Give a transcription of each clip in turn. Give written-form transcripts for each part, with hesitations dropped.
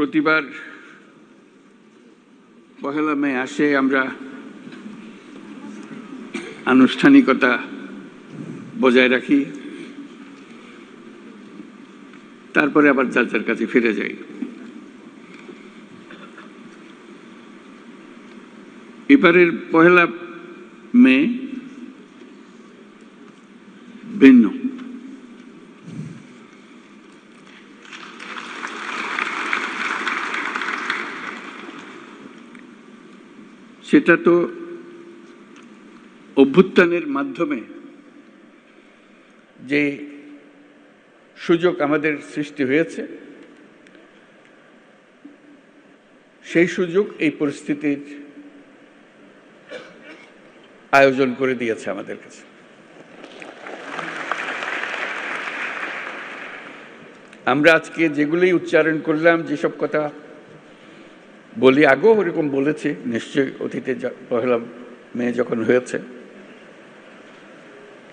প্রতিবার পহেলা মে আসে আমরা আনুষ্ঠানিকতা বজায় রাখি, তারপরে আবার যার যার কাছে ফিরে যাই। এবারের পহেলা মে ভিন্ন। সেটা তো অভ্যুত্থানের মাধ্যমে যে সুযোগ আমাদের সৃষ্টি হয়েছে, সেই সুযোগ এই পরিস্থিতির আয়োজন করে দিয়েছে আমাদের কাছে। আমরা আজকে যেগুলোই উচ্চারণ করলাম, যেসব কথা বলি, আগেও ওরকম বলেছি নিশ্চয়ই অতীতে, পহেলা মে যখন হয়েছে,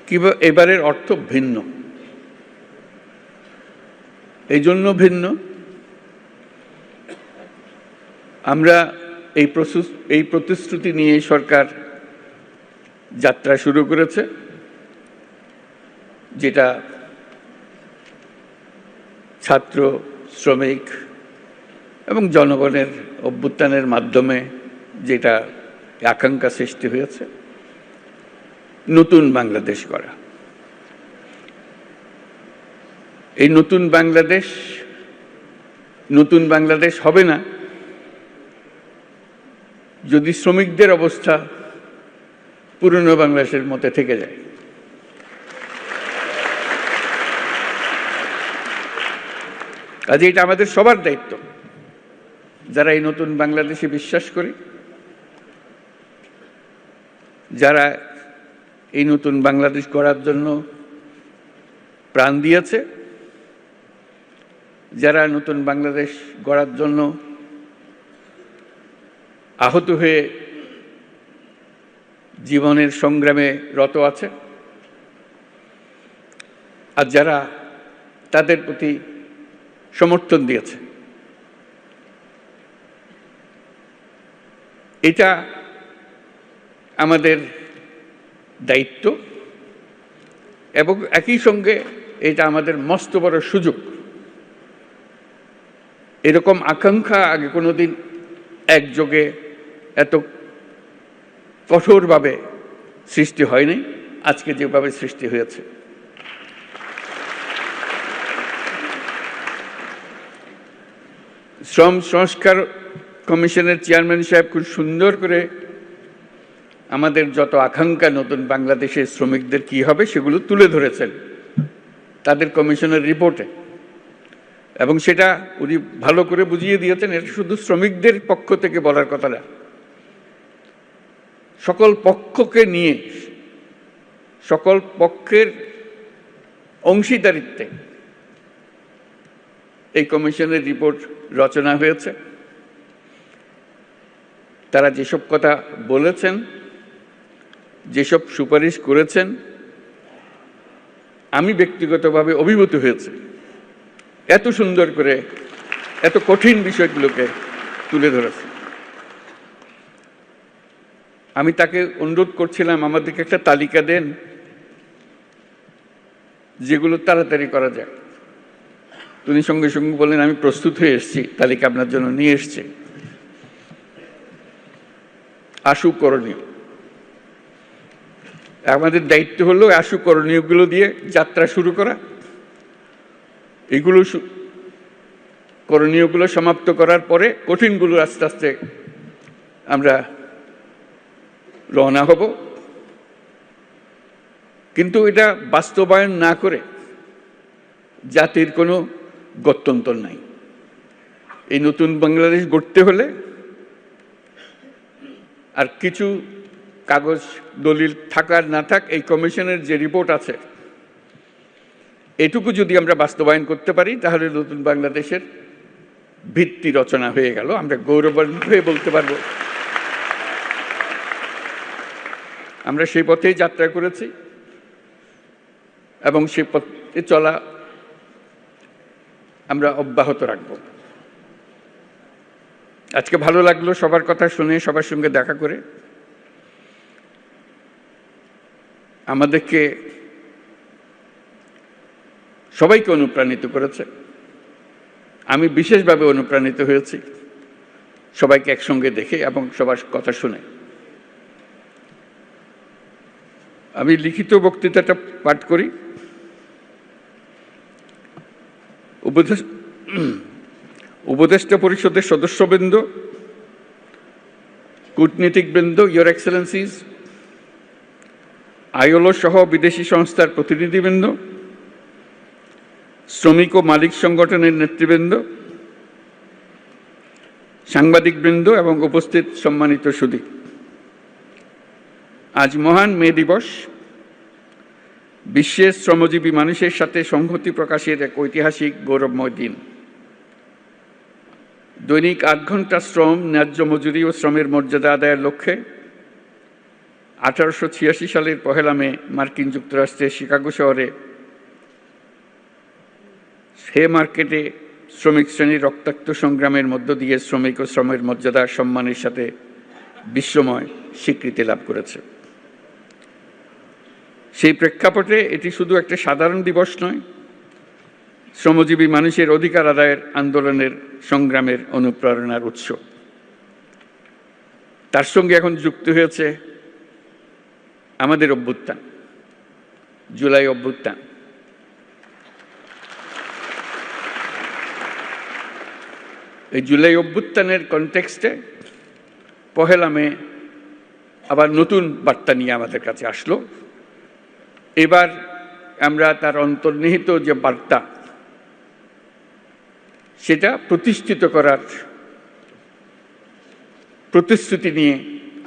কিংবা এবারের অর্থ ভিন্ন। এই জন্য ভিন্ন, আমরা এই প্রতিশ্রুতি নিয়ে সরকার যাত্রা শুরু করেছে, যেটা ছাত্র, শ্রমিক এবং জনগণের অভ্যুত্থানের মাধ্যমে যেটা আকাঙ্ক্ষা সৃষ্টি হয়েছে, নতুন বাংলাদেশ গড়া। এই নতুন বাংলাদেশ হবে না যদি শ্রমিকদের অবস্থা পুরনো বাংলাদেশের মতো থেকে যায়। কাজে এটা আমাদের সবার দায়িত্ব, যারা এই নতুন বাংলাদেশে বিশ্বাস করি, যারা এই নতুন বাংলাদেশ গড়ার জন্য প্রাণ দিয়েছে, যারা নতুন বাংলাদেশ গড়ার জন্য আহত হয়ে জীবনের সংগ্রামে রত আছে, আর যারা তাদের প্রতি সমর্থন দিয়েছে। এটা আমাদের দায়িত্ব এবং একই সঙ্গে এটা আমাদের মস্ত বড় সুযোগ। এরকম আকাঙ্ক্ষা আগে কোনোদিন একযোগে এত কঠোরভাবে সৃষ্টি হয়নি, আজকে যেভাবে সৃষ্টি হয়েছে। শ্রম সংস্কার কমিশনের চেয়ারম্যান সাহেব খুব সুন্দর করে আমাদের যত আকাঙ্ক্ষা নতুন বাংলাদেশের শ্রমিকদের কি হবে সেগুলো তুলে ধরেছেন তাদের কমিশনের রিপোর্টে, এবং সেটা উনি ভালো করে বুঝিয়ে দিয়েছেন। এটা শুধু শ্রমিকদের পক্ষ থেকে বলার কথা না, সকল পক্ষকে নিয়ে, সকল পক্ষের অংশীদারিত্বে এই কমিশনের রিপোর্ট রচনা হয়েছে। তারা যেসব কথা বলেছেন, যেসব সুপারিশ করেছেন, আমি ব্যক্তিগতভাবে অভিভূত হয়েছে। এত সুন্দর করে এত কঠিন বিষয়গুলোকে তুলে ধরেছে। আমি তাকে অনুরোধ করছিলাম আমাদেরকে একটা তালিকা দেন যেগুলো তাড়াতাড়ি করা যায়। তিনি সঙ্গে সঙ্গে বললেন, আমি প্রস্তুত হয়ে এসেছি, তালিকা আপনার জন্য নিয়ে এসছি। আশু করণীয়, আমাদের দায়িত্ব হলো আশু করণীয়গুলো দিয়ে যাত্রা শুরু করা। এগুলো করণীয়গুলো সমাপ্ত করার পরে কঠিনগুলো আস্তে আস্তে আমরা রওনা হব। কিন্তু এটা বাস্তবায়ন না করে জাতির কোনো গত্যন্তর নাই। এই নতুন বাংলাদেশ গড়তে হলে আর কিছু কাগজ দলিল থাকার না থাক, এই কমিশনের যে রিপোর্ট আছে এটুকু যদি আমরা বাস্তবায়ন করতে পারি, তাহলে নতুন বাংলাদেশের ভিত্তি রচনা হয়ে গেল। আমরা গৌরবান্বিত হয়ে বলতে পারব আমরা সেই পথেই যাত্রা করেছি এবং সেই পথে চলা আমরা অব্যাহত রাখব। আজকে ভালো লাগলো সবার কথা শুনে, সবার সঙ্গে দেখা করে। আমাদেরকে সবাইকে অনুপ্রাণিত করেছে। আমি বিশেষভাবে অনুপ্রাণিত হয়েছি সবাইকে একসঙ্গে দেখে এবং সবার কথা শুনে। আমি লিখিত বক্তৃতাটা পাঠ করি। উপদেষ্টা পরিষদের সদস্যবৃন্দ, কূটনীতিকবৃন্দ, ইয়োর এক্সেলেন্সিজ, আইএলও সহ বিদেশি সংস্থার প্রতিনিধিবৃন্দ, শ্রমিক ও মালিক সংগঠনের নেতৃবৃন্দ, সাংবাদিকবৃন্দ এবং উপস্থিত সম্মানিত সুধী, আজ মহান মে দিবস। বিশ্বের শ্রমজীবী মানুষের সাথে সংহতি প্রকাশের এক ঐতিহাসিক গৌরবময় দিন। দৈনিক ৮ ঘন্টা শ্রম, ন্যায্য মজুরি ও শ্রমের মর্যাদা আদায়ের লক্ষ্যে 1886 সালের 1 মে মার্কিন যুক্তরাষ্ট্রের শিকাগো শহরে মার্কেটে শ্রমিক শ্রেণীর রক্তাক্ত সংগ্রামের মধ্য দিয়ে শ্রমিক ও শ্রমের মর্যাদা সম্মানের সাথে বিশ্বময় স্বীকৃতি লাভ করেছে। সেই প্রেক্ষাপটে এটি শুধু একটা সাধারণ দিবস নয়, শ্রমজীবী মানুষের অধিকার আদায়ের আন্দোলনের সংগ্রামের অনুপ্রেরণার উৎস। তার সঙ্গে এখন যুক্ত হয়েছে আমাদের অভ্যুত্থান, জুলাই অভ্যুত্থান। এই জুলাই অভ্যুত্থানের কনটেক্সটে 1 মে আবার নতুন বার্তা নিয়ে আমাদের কাছে আসলো। এবার আমরা তার অন্তর্নিহিত যে বার্তা, সেটা প্রতিষ্ঠিত করার প্রতিশ্রুতি নিয়ে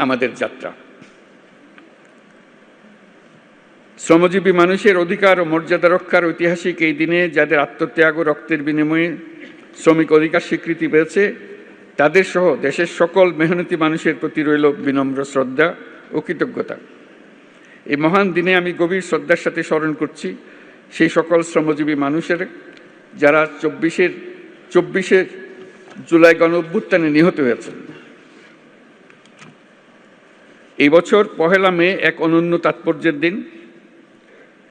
আমাদের যাত্রা। শ্রমজীবী মানুষের অধিকার ও মর্যাদা রক্ষার ঐতিহাসিক এই দিনে যাদের আত্মত্যাগ ও রক্তের বিনিময়ে শ্রমিক অধিকার স্বীকৃতি পেয়েছে, তাদের সহ দেশের সকল মেহনতি মানুষের প্রতি রইল বিনম্র শ্রদ্ধা ও কৃতজ্ঞতা। এই মহান দিনে আমি গভীর শ্রদ্ধার সাথে স্মরণ করছি সেই সকল শ্রমজীবী মানুষের যারা 24 জুলাই গণ অভ্যুত্থানে নিহত হয়েছেন। এই বছর 1 মে এক অনন্য তাৎপর্যের দিন,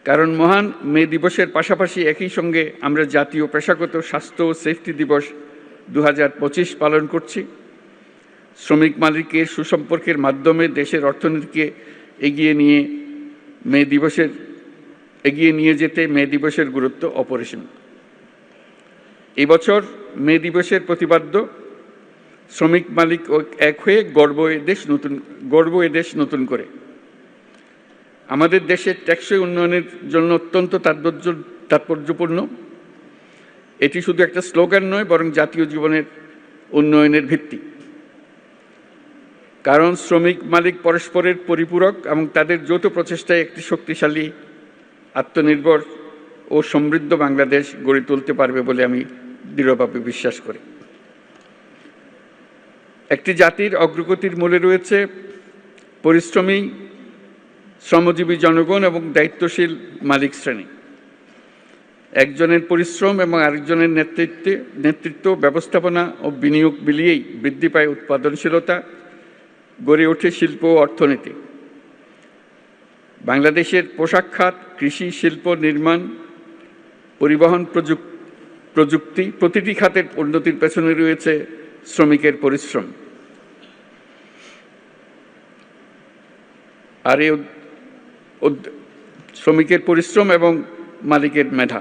কারণ মহান মে দিবসের পাশাপাশি একই সঙ্গে আমরা জাতীয় পেশাগত স্বাস্থ্য ও সেফটি দিবস 2025 পালন করছি। শ্রমিক মালিকের সুসম্পর্কের মাধ্যমে দেশের অর্থনীতিকে এগিয়ে নিয়ে যেতে মে দিবসের গুরুত্ব অপরিসীম। এই বছর মে দিবসের প্রতিপাদ্য শ্রমিক মালিক এক হয়ে গর্ব এ দেশ নতুন করে। আমাদের দেশের টেকসই উন্নয়নের জন্য অত্যন্ত তাৎপর্যপূর্ণ। এটি শুধু একটা স্লোগান নয়, বরং জাতীয় জীবনের উন্নয়নের ভিত্তি। কারণ শ্রমিক মালিক পরস্পরের পরিপূরক এবং তাদের যৌথ প্রচেষ্টায় একটি শক্তিশালী, আত্মনির্ভর ও সমৃদ্ধ বাংলাদেশ গড়ে তুলতে পারবে বলে আমি দৃঢ়ভাবে বিশ্বাস করি। একটি জাতির অগ্রগতির মূলে রয়েছে পরিশ্রমী শ্রমজীবী জনগণ এবং দায়িত্বশীল মালিক শ্রেণী। একজনের পরিশ্রম এবং আরেকজনের নেতৃত্ব, ব্যবস্থাপনা ও বিনিয়োগ মিলিয়েই বৃদ্ধি পায় উৎপাদনশীলতা, গড়ে ওঠে শিল্প ও অর্থনীতি। বাংলাদেশের পোশাক খাত, কৃষি, শিল্প, নির্মাণ, পরিবহন, প্রযুক্তি প্রতিটি খাতের উন্নতির পেছনে রয়েছে শ্রমিকের পরিশ্রম। আর এই শ্রমিকের পরিশ্রম এবং মালিকের মেধা।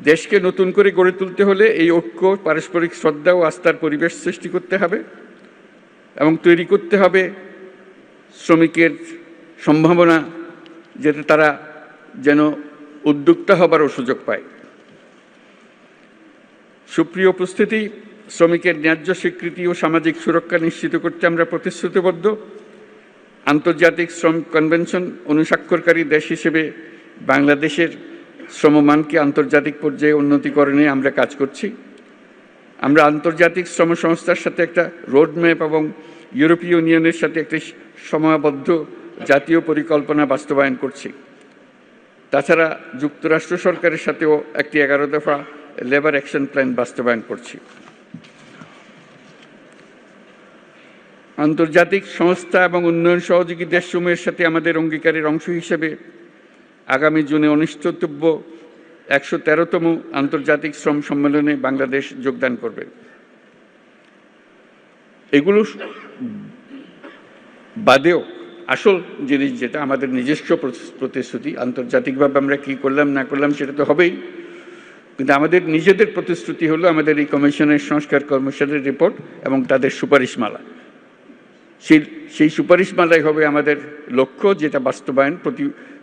দেশকে নতুন করে গড়ে তুলতে হলে এই ঐক্য, পারস্পরিক শ্রদ্ধা ও আস্থার পরিবেশ সৃষ্টি করতে হবে এবং তৈরি করতে হবে শ্রমিকের সম্ভাবনা, যাতে তারা যেন উদ্যোক্তা হবারও সুযোগ পায়। সুপ্রিয় উপস্থিতি, শ্রমিকের ন্যায্য স্বীকৃতি ও সামাজিক সুরক্ষা নিশ্চিত করতে আমরা প্রতিশ্রুতিবদ্ধ। আন্তর্জাতিক শ্রম কনভেনশন অনুস্বাক্ষরকারী দেশ হিসেবে বাংলাদেশের শ্রমমানকে আন্তর্জাতিক পর্যায়ে উন্নতিকরণে আমরা কাজ করছি। আমরা আন্তর্জাতিক শ্রম সংস্থার সাথে একটা রোডম্যাপ এবং ইউরোপীয় ইউনিয়নের সাথে একটি সময়বদ্ধ জাতীয় পরিকল্পনা বাস্তবায়ন করছি। তাছাড়া যুক্তরাষ্ট্র সরকারের সাথেও একটি 11 দফা লেবার অ্যাকশন প্ল্যান বাস্তবায়ন করছি। আন্তর্জাতিক সংস্থা এবং উন্নয়ন সহযোগী দেশসমূহের সাথে আমাদের অঙ্গীকারের অংশ হিসেবে আগামী জুনে অনুষ্ঠিতব্য ১১৩তম আন্তর্জাতিক শ্রম সম্মেলনে বাংলাদেশ যোগদান করবে। এগুলো বাদেও আসল জিনিস যেটা আমাদের নিজস্ব প্রতিশ্রুতি, আন্তর্জাতিকভাবে আমরা কি করলাম না করলাম সেটা তো হবেই, কিন্তু আমাদের নিজেদের প্রতিশ্রুতি হলো আমাদের এই কমিশনের সংস্কার কর্মশালার রিপোর্ট এবং তাদের সুপারিশমালা। সেই সুপারিশমালাই হবে আমাদের লক্ষ্য, যেটা বাস্তবায়ন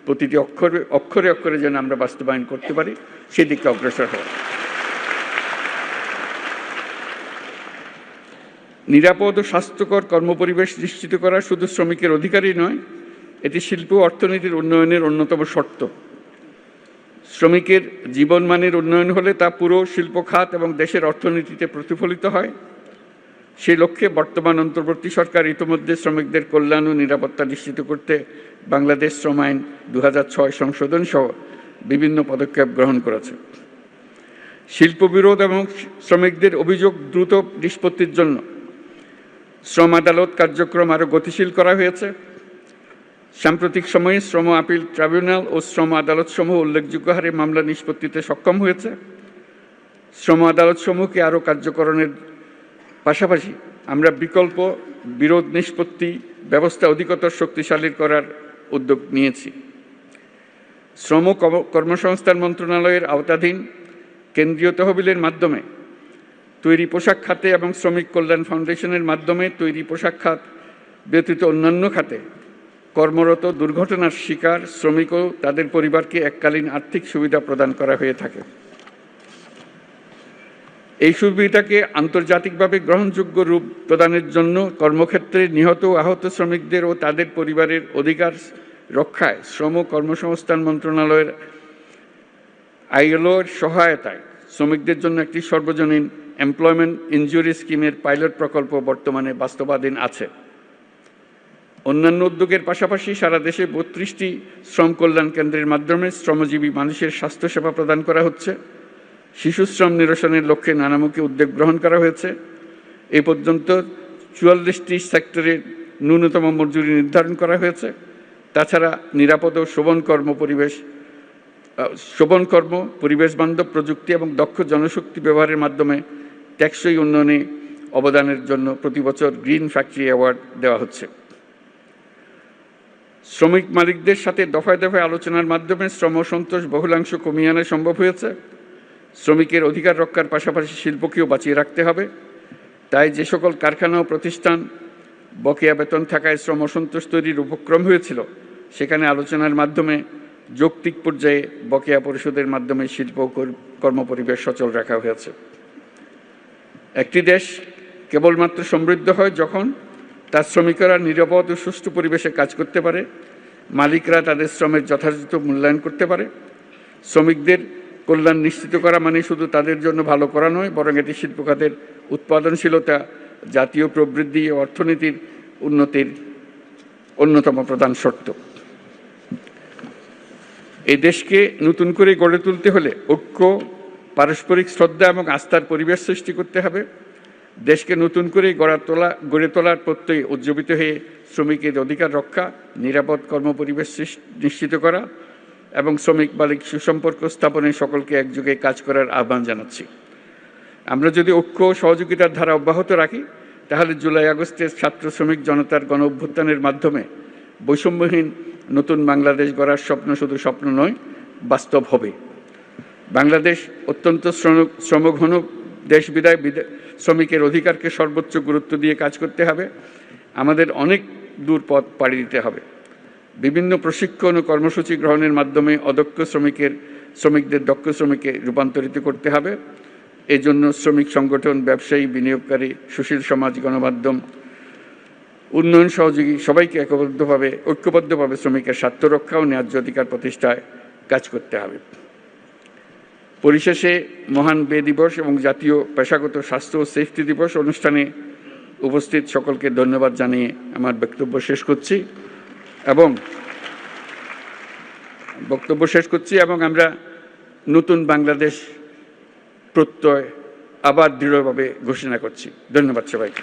প্রতিটি অক্ষরে অক্ষরে যেন আমরা বাস্তবায়ন করতে পারি, সেদিকে অগ্রসর হওয়া। নিরাপদ ও স্বাস্থ্যকর কর্মপরিবেশ নিশ্চিত করা শুধু শ্রমিকের অধিকারই নয়, এটি শিল্প অর্থনীতির উন্নয়নের অন্যতম শর্ত। শ্রমিকের জীবনমানের উন্নয়ন হলে তা পুরো শিল্প খাত এবং দেশের অর্থনীতিতে প্রতিফলিত হয়। সেই লক্ষ্যে বর্তমান অন্তর্বর্তী সরকার ইতিমধ্যে শ্রমিকদের কল্যাণ ও নিরাপত্তা নিশ্চিত করতে বাংলাদেশ শ্রম আইন ২০০৬ সংশোধন সহ বিভিন্ন পদক্ষেপ গ্রহণ করেছে। শিল্প বিরোধ এবং শ্রমিকদের অভিযোগ দ্রুত নিষ্পত্তির জন্য শ্রম আদালত কার্যক্রম আরও গতিশীল করা হয়েছে। সাম্প্রতিক সময়ে শ্রম আপিল ট্রাইব্যুনাল ও শ্রম আদালতসমূহ উল্লেখযোগ্য হারে মামলা নিষ্পত্তিতে সক্ষম হয়েছে। শ্রম আদালতসমূহকে আরও কার্যকরণের পাশাপাশি আমরা বিকল্প বিরোধ নিষ্পত্তি ব্যবস্থা অধিকতর শক্তিশালী করার উদ্যোগ নিয়েছি। শ্রম কর্মসংস্থান মন্ত্রণালয়ের আওতাধীন কেন্দ্রীয় তহবিলের মাধ্যমে তৈরি পোশাক খাতে এবং শ্রমিক কল্যাণ ফাউন্ডেশনের মাধ্যমে তৈরি পোশাক খাত ব্যতীত অন্যান্য খাতে কর্মরত দুর্ঘটনার শিকার শ্রমিক ও তাদের পরিবারকে এককালীন আর্থিক সুবিধা প্রদান করা হয়ে থাকে। এই সুবিধাকে আন্তর্জাতিকভাবে গ্রহণযোগ্য রূপ প্রদানের জন্য কর্মক্ষেত্রে নিহত ও আহত শ্রমিকদের ও তাদের পরিবারের অধিকার রক্ষায় শ্রম কর্মসংস্থান মন্ত্রণালয়ের ILO-র সহায়তায় শ্রমিকদের জন্য একটি সর্বজনীন এমপ্লয়মেন্ট ইনজুরি স্কিমের পাইলট প্রকল্প বর্তমানে বাস্তবায়ন আছে। অন্যান্য উদ্যোগের পাশাপাশি সারা দেশে ৩২টি শ্রম কল্যাণ কেন্দ্রের মাধ্যমে শ্রমজীবী মানুষের স্বাস্থ্যসেবা প্রদান করা হচ্ছে। শিশু শ্রম নিরসনের লক্ষ্যে নানামুখী উদ্যোগ গ্রহণ করা হয়েছে। এ পর্যন্ত ৪৪টি সেক্টরে ন্যূনতম মজুরি নির্ধারণ করা হয়েছে। তাছাড়া নিরাপদ ও শোভন কর্ম, পরিবেশ বান্ধব প্রযুক্তি এবং দক্ষ জনশক্তি ব্যবহারের মাধ্যমে টেকসই উন্নয়নে অবদানের জন্য প্রতি বছর গ্রিন ফ্যাক্টরি অ্যাওয়ার্ড দেওয়া হচ্ছে। শ্রমিক মালিকদের সাথে দফায় দফায় আলোচনার মাধ্যমে শ্রম সন্তোষ বহুলাংশ কমিয়ে আনা সম্ভব হয়েছে। শ্রমিকের অধিকার রক্ষার পাশাপাশি শিল্পকেও বাঁচিয়ে রাখতে হবে। তাই যে সকল কারখানা ও প্রতিষ্ঠান বকেয়া বেতন থাকায় শ্রম অসন্তোষ তৈরির উপক্রম হয়েছিল, সেখানে আলোচনার মাধ্যমে যৌক্তিক পর্যায়ে বকেয়া পরিশোধের মাধ্যমে শিল্প কর্মপরিবেশ সচল রাখা হয়েছে। একটি দেশ কেবলমাত্র সমৃদ্ধ হয় যখন তার শ্রমিকরা নিরাপদ ও সুষ্ঠু পরিবেশে কাজ করতে পারে, মালিকরা তাদের শ্রমের যথাযথ মূল্যায়ন করতে পারে। শ্রমিকদের কল্যাণ নিশ্চিত করা মানে শুধু তাদের জন্য ভালো করা নয়, বরং এটি শিল্প খাতের উৎপাদনশীলতা, জাতীয় প্রবৃদ্ধি ও অর্থনীতির উন্নতির অন্যতম প্রধান শর্ত। এই দেশকে নতুন করে গড়ে তুলতে হলে ঐক্য, পারস্পরিক শ্রদ্ধা এবং আস্থার পরিবেশ সৃষ্টি করতে হবে। দেশকে নতুন করে গড়ে তোলার প্রত্যয়ে উজ্জীবিত হয়ে শ্রমিকের অধিকার রক্ষা, নিরাপদ কর্মপরিবেশ নিশ্চিত করা এবং শ্রমিক মালিক সুসম্পর্ক স্থাপনে সকলকে একযোগে কাজ করার আহ্বান জানাচ্ছি। আমরা যদি ঐক্য ও সহযোগিতার ধারা অব্যাহত রাখি, তাহলে জুলাই আগস্টের ছাত্র শ্রমিক জনতার গণ অভ্যুত্থানের মাধ্যমে বৈষম্যহীন নতুন বাংলাদেশ গড়ার স্বপ্ন শুধু স্বপ্ন নয়, বাস্তব হবে। বাংলাদেশ অত্যন্ত শ্রমঘন দেশ বিদায় শ্রমিকের অধিকারকে সর্বোচ্চ গুরুত্ব দিয়ে কাজ করতে হবে। আমাদের অনেক দূর পথ পাড়ি দিতে হবে। বিভিন্ন প্রশিক্ষণ ও কর্মসূচি গ্রহণের মাধ্যমে অদক্ষ শ্রমিকদের দক্ষ শ্রমিকে রূপান্তরিত করতে হবে। এজন্য শ্রমিক সংগঠন, ব্যবসায়ী, বিনিয়োগকারী, সুশীল সমাজ, গণমাধ্যম, উন্নয়ন সহযোগী সবাইকে ঐক্যবদ্ধভাবে শ্রমিকের স্বার্থ রক্ষা ও ন্যায্য অধিকার প্রতিষ্ঠায় কাজ করতে হবে। পরিশেষে মহান বে দিবস এবং জাতীয় পেশাগত স্বাস্থ্য ও সেফটি দিবস অনুষ্ঠানে উপস্থিত সকলকে ধন্যবাদ জানিয়ে আমার বক্তব্য শেষ করছি এবং আমরা নতুন বাংলাদেশ প্রত্যয় আবার দৃঢ়ভাবে ঘোষণা করছি। ধন্যবাদ সবাইকে।